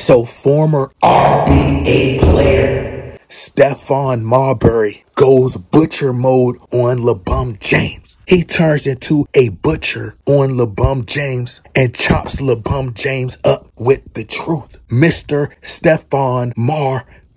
So former RBA player Stephon Marbury goes butcher mode on LeBron James. He turns into a butcher on LeBron James and chops LeBron James up with the truth. Mr. Stephon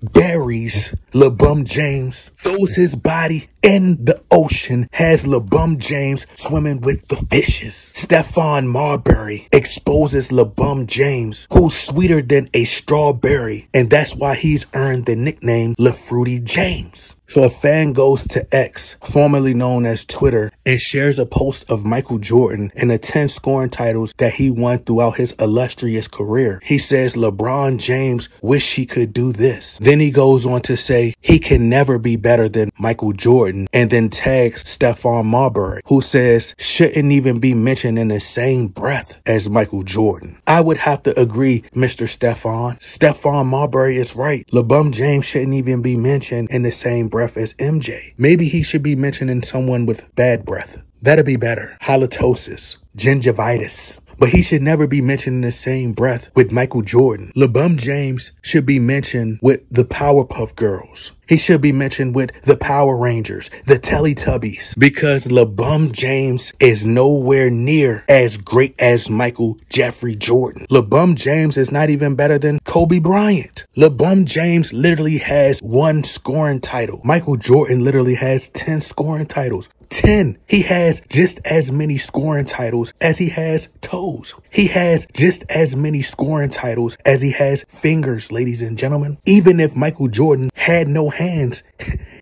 buries LeBron James, throws his body in the ocean, has LeBron James swimming with the fishes. Stephon Marbury exposes LeBron James, who's sweeter than a strawberry, and that's why he's earned the nickname LaFruity James. So a fan goes to X, formerly known as Twitter, and shares a post of Michael Jordan and the 10 scoring titles that he won throughout his illustrious career. He says LeBron James wish he could do this. Then he goes on to say he can never be better than Michael Jordan, and then tags Stephon Marbury, who says shouldn't even be mentioned in the same breath as Michael Jordan. I would have to agree, Mr. Stephon Marbury is right. LeBron James shouldn't even be mentioned in the same breath as MJ. Maybe he should be mentioning someone with bad breath. That'd be better. Halitosis, gingivitis. But he should never be mentioned in the same breath with Michael Jordan. LeBron James should be mentioned with the Powerpuff Girls. He should be mentioned with the Power Rangers, the Teletubbies, because LeBron James is nowhere near as great as Michael Jeffrey Jordan. LeBron James is not even better than Kobe Bryant. LeBron James literally has 1 scoring title. Michael Jordan literally has 10 scoring titles. 10. He has just as many scoring titles as he has toes. He has just as many scoring titles as he has fingers, ladies and gentlemen. Even if Michael Jordan had no hands,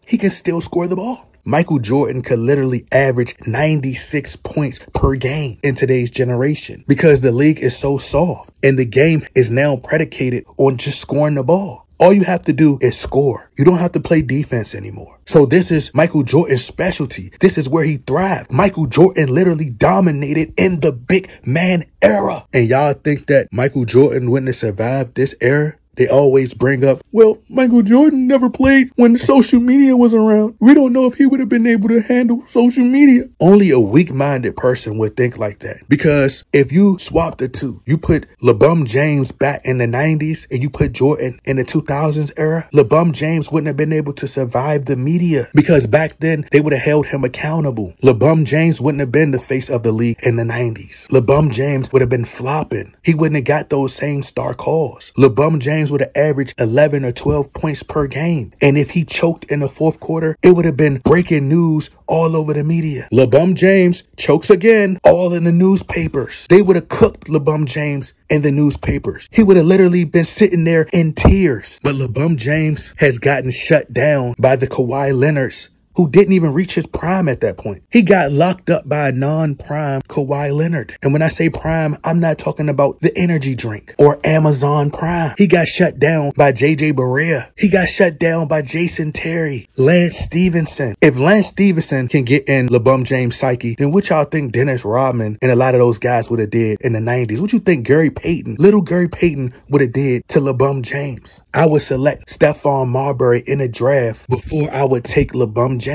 he can still score the ball. Michael Jordan could literally average 96 points per game in today's generation because the league is so soft and the game is now predicated on just scoring the ball. All you have to do is score. You don't have to play defense anymore. So this is Michael Jordan's specialty. This is where he thrived. Michael Jordan literally dominated in the big man era. And y'all think that Michael Jordan wouldn't have survived this era? They always bring up, well, Michael Jordan never played when social media was around. We don't know if he would have been able to handle social media. Only a weak-minded person would think like that. Because if you swap the two, you put LeBron James back in the 90s and you put Jordan in the 2000s era, LeBron James wouldn't have been able to survive the media because back then they would have held him accountable. LeBron James wouldn't have been the face of the league in the 90s. LeBron James would have been flopping. He wouldn't have got those same star calls. LeBron James would have averaged 11 or 12 points per game. And if he choked in the fourth quarter, it would have been breaking news all over the media. LeBron James chokes again, all in the newspapers. They would have cooked LeBron James in the newspapers. He would have literally been sitting there in tears. But LeBron James has gotten shut down by the Kawhi Leonards, who didn't even reach his prime at that point. He got locked up by a non-prime Kawhi Leonard. And when I say prime, I'm not talking about the energy drink or Amazon Prime. He got shut down by JJ Barea. He got shut down by Jason Terry, Lance Stevenson. If Lance Stevenson can get in LeBron James' psyche, then what y'all think Dennis Rodman and a lot of those guys would have did in the 90s? What you think Gary Payton, little Gary Payton, would have did to LeBron James? I would select Stephon Marbury in a draft before I would take LeBron James.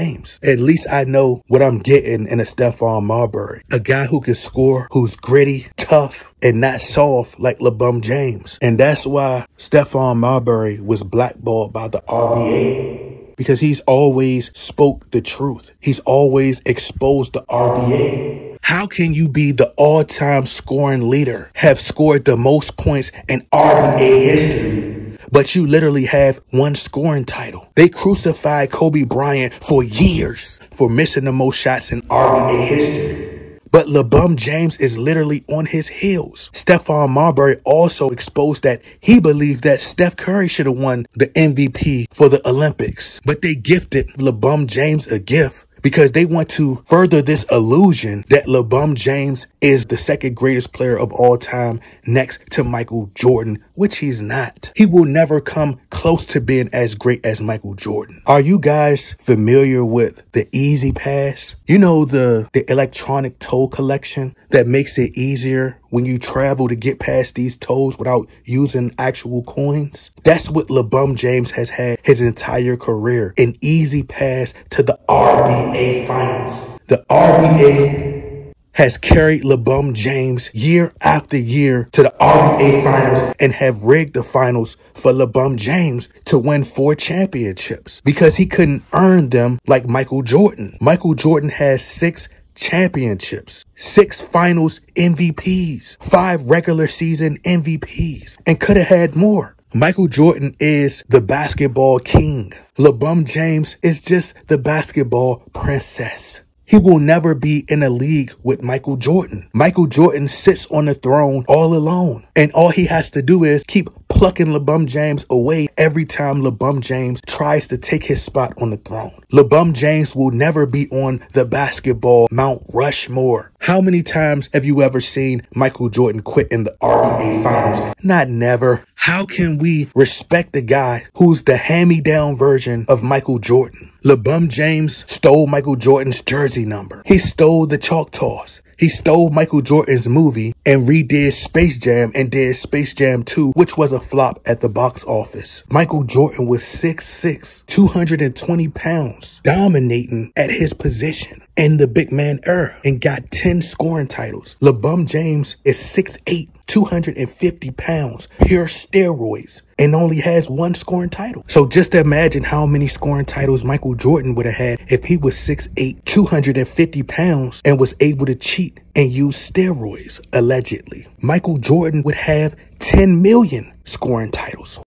At least I know what I'm getting in a Stephon Marbury. A guy who can score, who's gritty, tough, and not soft like LeBron James. And that's why Stephon Marbury was blackballed by the RBA. Because he's always spoke the truth. He's always exposed the RBA. How can you be the all-time scoring leader, have scored the most points in RBA history, but you literally have 1 scoring title? They crucified Kobe Bryant for years for missing the most shots in RBA history. But LeBron James is literally on his heels. Stephon Marbury also exposed that he believed that Steph Curry should have won the MVP for the Olympics. But they gifted LeBron James a gift because they want to further this illusion that LeBron James is the second greatest player of all time next to Michael Jordan, which he's not. He will never come close to being as great as Michael Jordan. Are you guys familiar with the Easy Pass? You know, the electronic toll collection that makes it easier when you travel to get past these tolls without using actual coins? That's what LeBron James has had his entire career, an easy pass to the RBA finals. The RBA has carried LeBron James year after year to the NBA Finals and have rigged the finals for LeBron James to win 4 championships because he couldn't earn them like Michael Jordan. Michael Jordan has 6 championships, 6 finals MVPs, 5 regular season MVPs, and could have had more. Michael Jordan is the basketball king. LeBron James is just the basketball princess. He will never be in a league with Michael Jordan. Michael Jordan sits on the throne all alone. And all he has to do is keep plucking LeBron James away every time LeBron James tries to take his spot on the throne. LeBron James will never be on the basketball Mount Rushmore. How many times have you ever seen Michael Jordan quit in the NBA Finals? Not never. How can we respect the guy who's the hand-me-down version of Michael Jordan? LeBron James stole Michael Jordan's jersey number. He stole the Choctaws. He stole Michael Jordan's movie and redid Space Jam and did Space Jam 2, which was a flop at the box office. Michael Jordan was 6'6", 220 pounds, dominating at his position in the big man era and got 10 scoring titles. LeBron James is 6'8", 250 pounds, pure steroids, and only has 1 scoring title. So just imagine how many scoring titles Michael Jordan would have had if he was 6'8", 250 pounds and was able to cheat and use steroids, allegedly. Michael Jordan would have 10 million scoring titles.